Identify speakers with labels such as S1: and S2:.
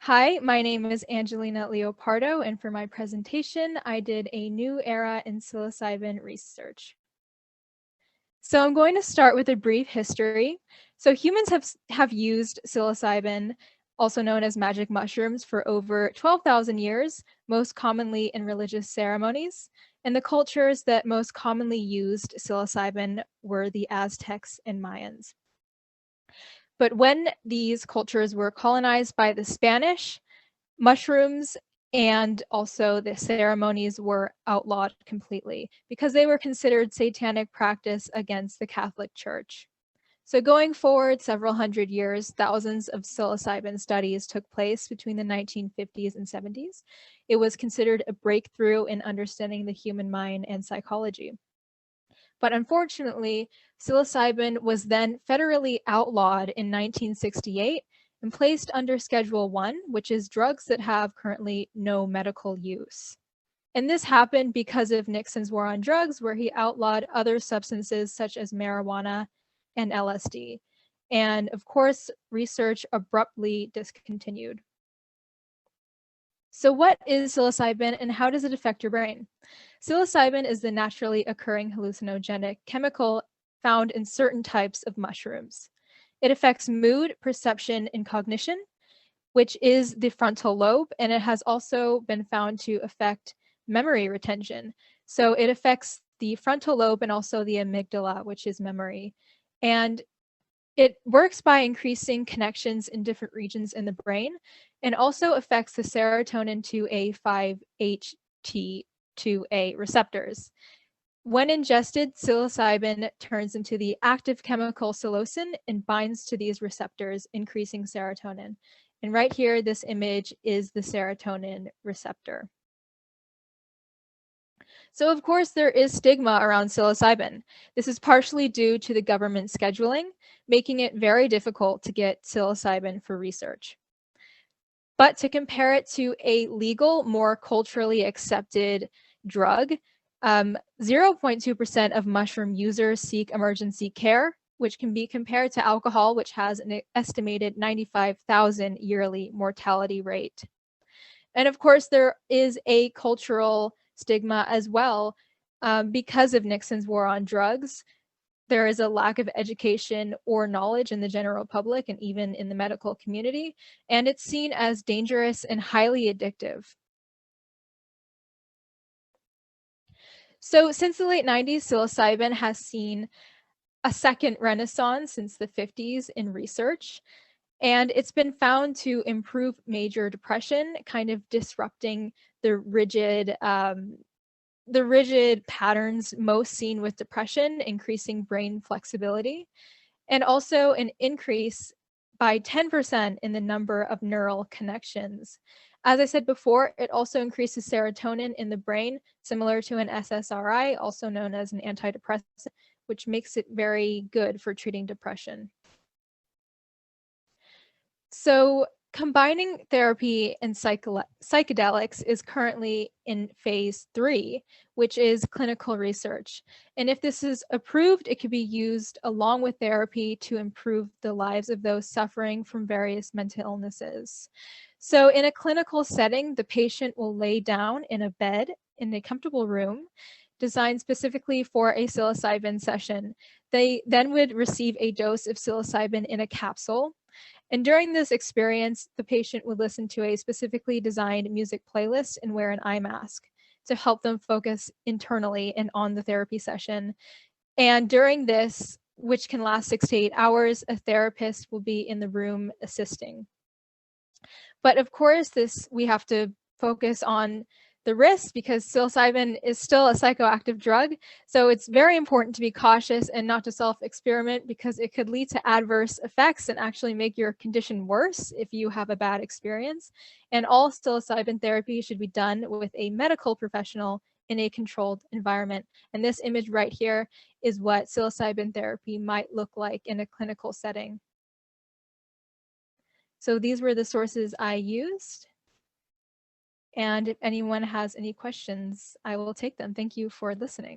S1: Hi, my name is Angelina Leopardo, and for my presentation, I did a new era in psilocybin research. So I'm going to start with a brief history. So humans have used psilocybin, also known as magic mushrooms, for over 12,000 years, most commonly in religious ceremonies. And the cultures that most commonly used psilocybin were the Aztecs and Mayans. But when these cultures were colonized by the Spanish, mushrooms and also the ceremonies were outlawed completely because they were considered satanic practice against the Catholic Church. So going forward several hundred years, thousands of psilocybin studies took place between the 1950s and 70s. It was considered a breakthrough in understanding the human mind and psychology. But unfortunately, psilocybin was then federally outlawed in 1968 and placed under Schedule 1, which is drugs that have currently no medical use. And this happened because of Nixon's war on drugs, where he outlawed other substances such as marijuana and LSD. And of course, research abruptly discontinued. So what is psilocybin and how does it affect your brain? Psilocybin is the naturally occurring hallucinogenic chemical found in certain types of mushrooms. It affects mood, perception, and cognition, which is the frontal lobe, and it has also been found to affect memory retention. So it affects the frontal lobe and also the amygdala, which is memory. And it works by increasing connections in different regions in the brain and also affects the serotonin 2A, 5-HT2A receptors. When ingested, psilocybin turns into the active chemical psilocin and binds to these receptors, increasing serotonin. And right here, this image is the serotonin receptor. So of course, there is stigma around psilocybin. This is partially due to the government scheduling, making it very difficult to get psilocybin for research. But to compare it to a legal, more culturally accepted drug, 0.2% of mushroom users seek emergency care, which can be compared to alcohol, which has an estimated 95,000 yearly mortality rate. And of course, there is a cultural stigma as well because of Nixon's war on drugs. There is a lack of education or knowledge in the general public and even in the medical community, and it's seen as dangerous and highly addictive. So since the late 90s, psilocybin has seen a second renaissance since the 50s in research. And it's been found to improve major depression, kind of disrupting the rigid patterns most seen with depression, increasing brain flexibility, and also an increase by 10% in the number of neural connections. As I said before, it also increases serotonin in the brain, similar to an SSRI, also known as an antidepressant, which makes it very good for treating depression. So combining therapy and psychedelics is currently in phase 3, which is clinical research. And if this is approved, it could be used along with therapy to improve the lives of those suffering from various mental illnesses. So in a clinical setting, the patient will lay down in a bed in a comfortable room designed specifically for a psilocybin session. They then would receive a dose of psilocybin in a capsule. And during this experience, the patient would listen to a specifically designed music playlist and wear an eye mask to help them focus internally and on the therapy session. And during this, which can last 6 to 8 hours, a therapist will be in the room assisting. But of course, we have to focus on the risks because psilocybin is still a psychoactive drug. So it's very important to be cautious and not to self-experiment because it could lead to adverse effects and actually make your condition worse if you have a bad experience. And all psilocybin therapy should be done with a medical professional in a controlled environment. And this image right here is what psilocybin therapy might look like in a clinical setting. So these were the sources I used. And if anyone has any questions, I will take them. Thank you for listening.